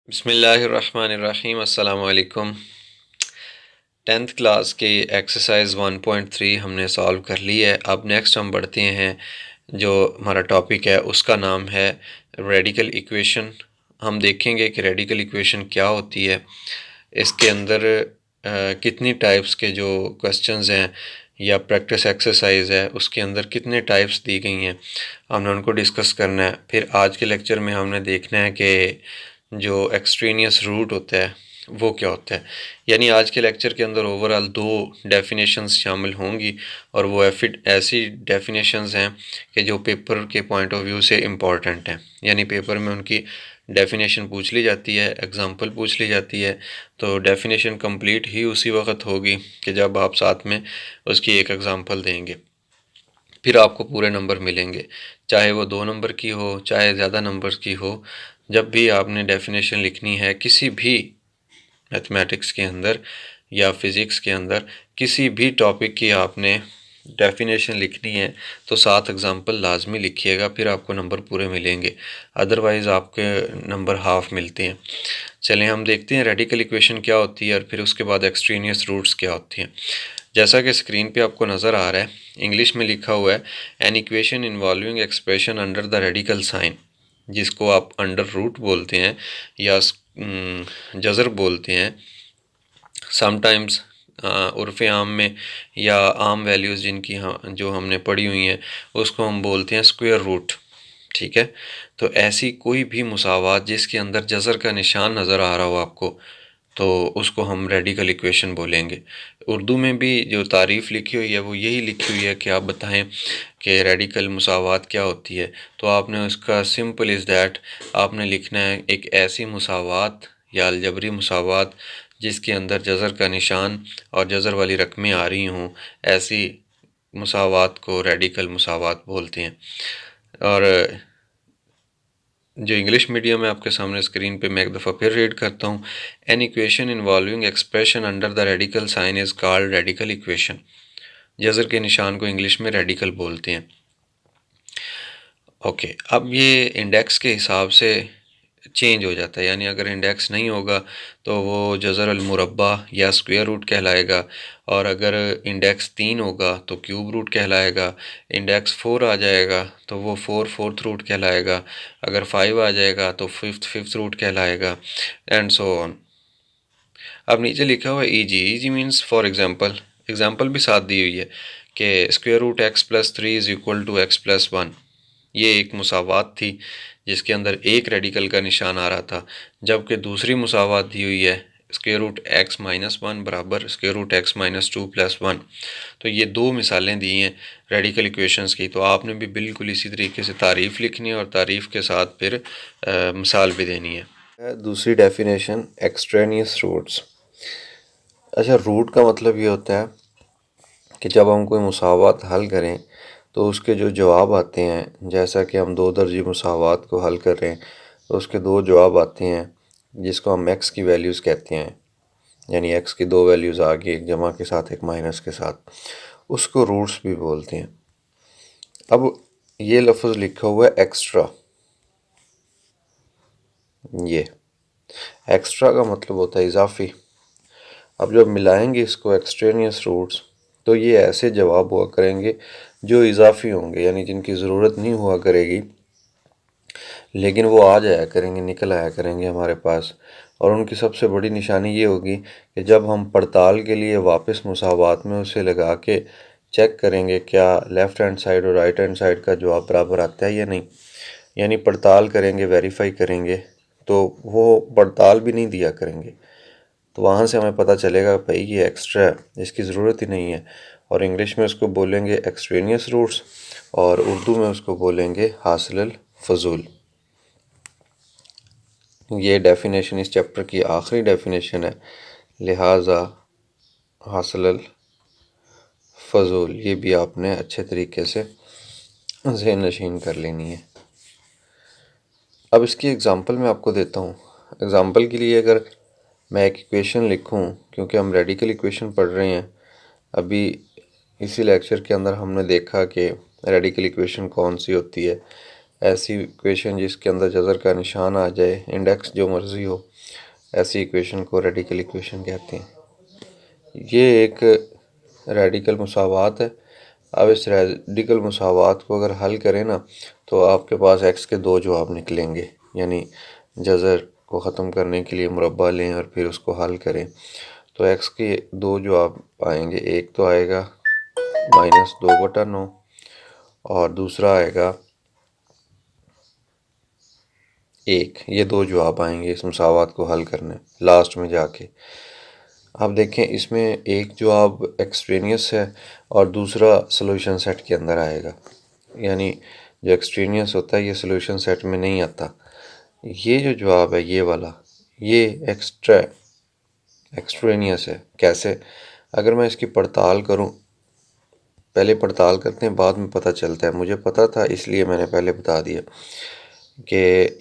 बिस्मिल्लाहिर्रहमानिर्रहीम अस्सलाम वालेकुम। 10th क्लास की एक्सरसाइज 1.3 हमने सॉल्व कर ली है। अब नेक्स्ट हम बढ़ते हैं, जो हमारा टॉपिक है उसका नाम है रेडिकल इक्वेशन। हम देखेंगे कि रेडिकल इक्वेशन क्या होती है, इसके अंदर कितनी टाइप्स के जो क्वेश्चंस हैं या प्रैक्टिस एक्सरसाइज है उसके अंदर कितने टाइप्स दी गई हैं, हमने उनको डिस्कस करना है। फिर आज के लेक्चर में हमने देखना है कि जो एक्सट्रेनियस रूट होता है वो क्या होता है। यानी आज के लेक्चर के अंदर ओवरऑल दो डेफिनेशंस शामिल होंगी, और वो ऐसी डेफिनेशंस हैं कि जो पेपर के पॉइंट ऑफ व्यू से इम्पॉर्टेंट हैं। यानी पेपर में उनकी डेफिनेशन पूछ ली जाती है, एग्जांपल पूछ ली जाती है, तो डेफिनेशन कंप्लीट ही उसी वक्त होगी कि जब आप साथ में उसकी एक एग्जांपल देंगे। फिर आपको पूरे नंबर मिलेंगे, चाहे वो 2 नंबर की हो चाहे ज़्यादा नंबर की हो। जब भी आपने डेफिनेशन लिखनी है किसी भी मैथमेटिक्स के अंदर या फिज़िक्स के अंदर, किसी भी टॉपिक की आपने डेफिनेशन लिखनी है तो 7 एग्ज़ाम्पल लाजमी लिखिएगा, फिर आपको नंबर पूरे मिलेंगे। अदरवाइज़ आपके नंबर हाफ मिलते हैं। चलें हम देखते हैं रेडिकल इक्वेशन क्या होती है और फिर उसके बाद एक्सट्रेनियस रूट्स क्या होती हैं। जैसा कि स्क्रीन पे आपको नज़र आ रहा है, इंग्लिश में लिखा हुआ है an equation involving expression under the radical sign, जिसको आप अंडर रूट बोलते हैं या जज़र बोलते हैं समटाइम्स उर्फ़ आम में, या आम वैल्यूज़ जिनकी जो हमने पढ़ी हुई हैं उसको हम बोलते हैं स्क्वायर रूट। ठीक है, तो ऐसी कोई भी मुसावात जिसके अंदर जज़र का निशान नज़र आ रहा हो आपको, तो उसको हम रेडिकल इक्वेशन बोलेंगे। उर्दू में भी जो तारीफ़ लिखी हुई है वो यही लिखी हुई है कि आप बताएं कि रेडिकल मुसावात क्या होती है। तो आपने उसका सिंपल इज़ दैट आपने लिखना है एक ऐसी मुसावात या अलजबरी मुसावात जिसके अंदर जज़र का निशान और जज़र वाली रकमें आ रही हों, ऐसी मुसावात को रेडिकल मुसावात बोलते हैं। और जो इंग्लिश मीडियम है आपके सामने स्क्रीन पे मैं एक दफ़ा फिर रीड करता हूँ। An equation involving expression under the radical sign is called radical equation. जज़र के निशान को इंग्लिश में रेडिकल बोलते हैं। ओके, अब ये इंडेक्स के हिसाब से चेंज हो जाता है, यानी अगर इंडेक्स नहीं होगा तो वो जज़र अल मुरब्बा या स्क्वायर रूट कहलाएगा, और अगर इंडेक्स 3 होगा तो क्यूब रूट कहलाएगा। इंडेक्स 4 आ जाएगा तो वो फोर्थ रूट कहलाएगा। अगर 5 आ जाएगा तो फिफ्थ रूट कहलाएगा, एंड सो ऑन। अब नीचे लिखा हुआ है easy means for example, example भी साथ दी हुई है कि square root x plus 3 is equal to x plus 1। ये एक मुसावात थी जिसके अंदर एक रेडिकल का निशान आ रहा था, जबकि दूसरी मुसावात दी हुई है स्क्वायर रूट एक्स माइनस 1 बराबर square root x minus 2 plus 1। तो ये दो मिसालें दी हैं रेडिकल इक्वेशंस की। तो आपने भी बिल्कुल इसी तरीके से तारीफ़ लिखनी है और तारीफ़ के साथ फिर मिसाल भी देनी है। दूसरी डेफिनेशन एक्सट्रेनियस रूट्स। अच्छा, रूट का मतलब ये होता है कि जब हम कोई मुसावात हल करें तो उसके जो जवाब आते हैं, जैसा कि हम दो दर्जी मुसावात को हल कर रहे हैं तो उसके दो जवाब आते हैं जिसको हम एक्स की वैल्यूज़ कहते हैं, यानी एक्स की दो वैल्यूज़ आ गई, एक जमा के साथ एक माइनस के साथ, उसको रूट्स भी बोलते हैं। अब ये लफ्ज़ लिखा हुआ है एक्स्ट्रा। ये एक्स्ट्रा का मतलब होता है इजाफी। अब जब मिलाएंगे इसको एक्सट्रेनियस रूट्स तो ये ऐसे जवाब हुआ करेंगे जो इजाफी होंगे, यानी जिनकी ज़रूरत नहीं हुआ करेगी लेकिन वो आ जाया करेंगे, निकल आया करेंगे हमारे पास। और उनकी सबसे बड़ी निशानी ये होगी कि जब हम पड़ताल के लिए वापस मुसावात में उसे लगा के चेक करेंगे क्या लेफ़्ट हैंड साइड और राइट हैंड साइड का जवाब बराबर आता है या नहीं, यानी पड़ताल करेंगे, वेरीफाई करेंगे, तो वो पड़ताल भी नहीं दिया करेंगे। तो वहाँ से हमें पता चलेगा भाई ये एक्स्ट्रा है, इसकी ज़रूरत ही नहीं है। और इंग्लिश में उसको बोलेंगे एक्सट्रेनियस रूट्स, और उर्दू में उसको बोलेंगे हासिल फजूल। ये डेफिनेशन इस चैप्टर की आखिरी डेफिनेशन है, लिहाजा हासिल फजूल ये भी आपने अच्छे तरीके से ज़हन नशीन कर लेनी है। अब इसकी एग्ज़ाम्पल मैं आपको देता हूँ। एग्ज़ाम्पल के लिए अगर मैं एक इक्वेशन लिखूँ, क्योंकि हम रेडिकल इक्वेशन पढ़ रहे हैं अभी, इसी लेक्चर के अंदर हमने देखा कि रेडिकल इक्वेशन कौन सी होती है। ऐसी इक्वेशन जिसके अंदर जज़र का निशान आ जाए, इंडेक्स जो मर्ज़ी हो, ऐसी इक्वेशन को रेडिकल इक्वेशन कहते हैं। ये एक रेडिकल मुसावात है। अब इस रेडिकल मुसावात को अगर हल करें ना तो आपके पास एक्स के दो जवाब निकलेंगे, यानी जज़र को ख़त्म करने के लिए मुरब्बा लें और फिर उसको हल करें तो एक्स के दो जवाब आएंगे। एक तो आएगा -2/9 और दूसरा आएगा 1। ये दो जवाब आएंगे इस मुसावात को हल करने लास्ट में जाके। आप देखें इसमें एक जवाब एक्सट्रेनियस है और दूसरा सॉल्यूशन सेट के अंदर आएगा, यानी जो एक्सट्रेनियस होता है ये सॉल्यूशन सेट में नहीं आता। ये जो जवाब है ये वाला, ये एक्सट्रेनियस है। कैसे? अगर मैं इसकी पड़ताल करूं, पहले पड़ताल करते हैं बाद में पता चलता है। मुझे पता था इसलिए मैंने पहले बता दिया कि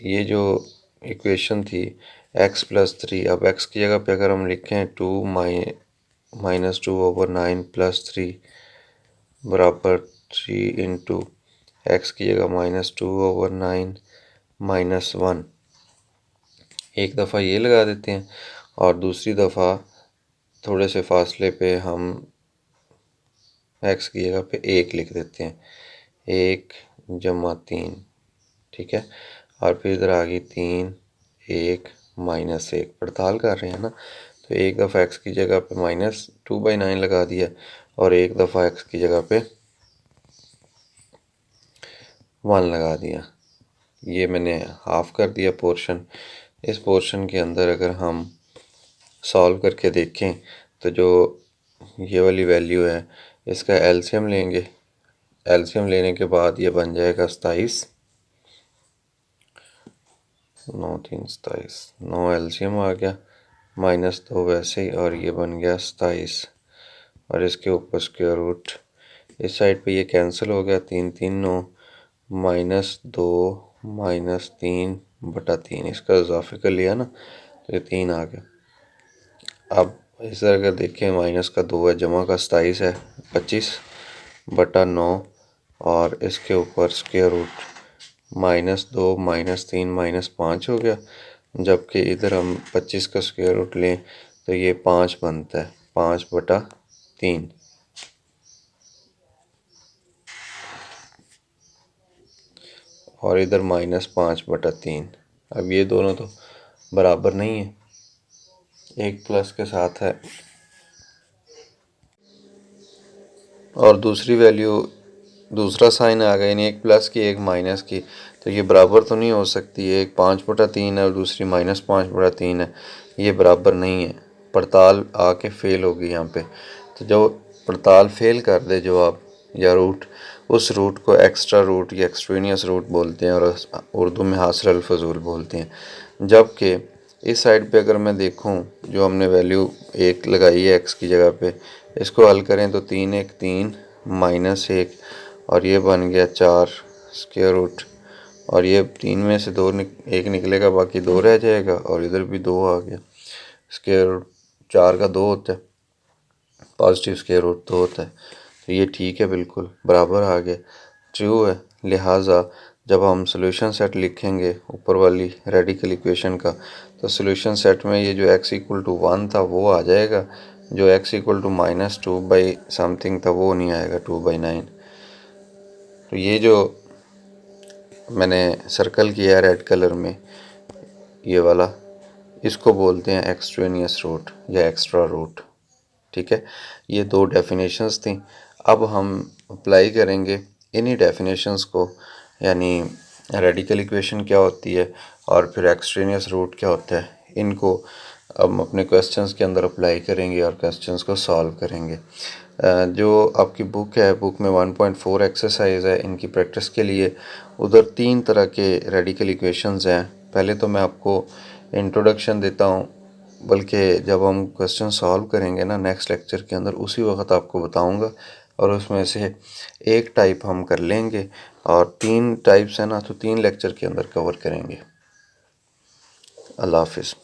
ये जो इक्वेशन थी x+3, अब x की जगह पे अगर हम लिखें 2-2/9 + 3 बराबर 3 इंटू एक्स की जगह -2/9 -1, एक दफ़ा ये लगा देते हैं और दूसरी दफ़ा थोड़े से फासले पे हम एक्स की जगह पे 1 लिख देते हैं, 1 + 3, ठीक है। और फिर इधर आ गई 3 1 -1, पड़ताल कर रहे हैं ना, तो एक दफ़ा एक्स की जगह पे -2/9 लगा दिया और एक दफ़ा एक्स की जगह पे 1 लगा दिया। ये मैंने हाफ कर दिया पोर्शन। इस पोर्शन के अंदर अगर हम सॉल्व करके देखें तो जो ये वाली वैल्यू है इसका एलसीएम लेंगे। एलसीएम लेने के बाद ये बन जाएगा 27, 9 3 27, 9 एलसीएम आ गया, -2 वैसे ही, और ये बन गया 27 और इसके ऊपर स्क्वायर रूट। इस साइड पे ये कैंसिल हो गया, 3 3 9, -2 -3/3, इसका इजाफे कर लिया ना तो ये 3 आ गया। अब इस तरह अगर देखें माइनस का 2 है, जमा का 27 है, 25/9 और इसके ऊपर स्क्वायर रूट, -2 -3 -5 हो गया। जबकि इधर हम 25 का स्क्वायर रूट लें तो ये 5 बनता है, 5/3। और इधर -5/3। अब ये दोनों तो बराबर नहीं है, एक प्लस के साथ है और दूसरी वैल्यू, दूसरा साइन आ गया, यानी एक प्लस की एक माइनस की, तो ये बराबर तो नहीं हो सकती। एक 5/3 है और दूसरी -5/3 है, ये बराबर नहीं है। पड़ताल आके फेल होगी यहाँ पे। तो जो पड़ताल फेल कर दे जवाब या रूट, उस रूट को एक्स्ट्रा रूट या एक्सट्रेनियस रूट बोलते हैं और उर्दू में हासिल अल फजूल बोलते हैं। जबकि इस साइड पे अगर मैं देखूं, जो हमने वैल्यू 1 लगाई है एक्स की जगह पे, इसको हल करें तो 3 1 3 -1 और ये बन गया 4 स्क्वायर रूट, और ये 3 में से 1 निकलेगा, बाकी 2 रह जाएगा और इधर भी 2 आ गया। स्क्वायर रूट 4 का 2 होता है, पॉजिटिव स्क्वायर रूट 2 होता है, तो ये ठीक है, बिल्कुल बराबर आ गया, ट्रू है। लिहाजा जब हम सॉल्यूशन सेट लिखेंगे ऊपर वाली रेडिकल इक्वेशन का, तो सॉल्यूशन सेट में ये जो x=1 था वो आ जाएगा, जो x=-2 समथिंग था वो नहीं आएगा, 2/9। तो ये जो मैंने सर्कल किया है रेड कलर में, ये वाला, इसको बोलते हैं एक्सट्रेनियस रूट या एक्स्ट्रा रूट, ठीक है। ये दो डेफिनेशंस थी। अब हम अप्लाई करेंगे इन्हीं डेफिनेशंस को, यानी रेडिकल इक्वेशन क्या होती है और फिर एक्सट्रेनियस रूट क्या होता है, इनको हम अपने क्वेश्चंस के अंदर अप्लाई करेंगे और क्वेश्चंस को सॉल्व करेंगे। जो आपकी बुक है, बुक में 1.4 एक्सरसाइज है इनकी प्रैक्टिस के लिए। उधर 3 तरह के रेडिकल इक्वेशंस हैं। पहले तो मैं आपको इंट्रोडक्शन देता हूँ, बल्कि जब हम क्वेश्चन सॉल्व करेंगे ना नेक्स्ट लेक्चर के अंदर, उसी वक्त आपको बताऊंगा और उसमें से एक टाइप हम कर लेंगे और 3 टाइप्स हैं ना, तो 3 लेक्चर के अंदर कवर करेंगे। अल्लाह हाफिज़।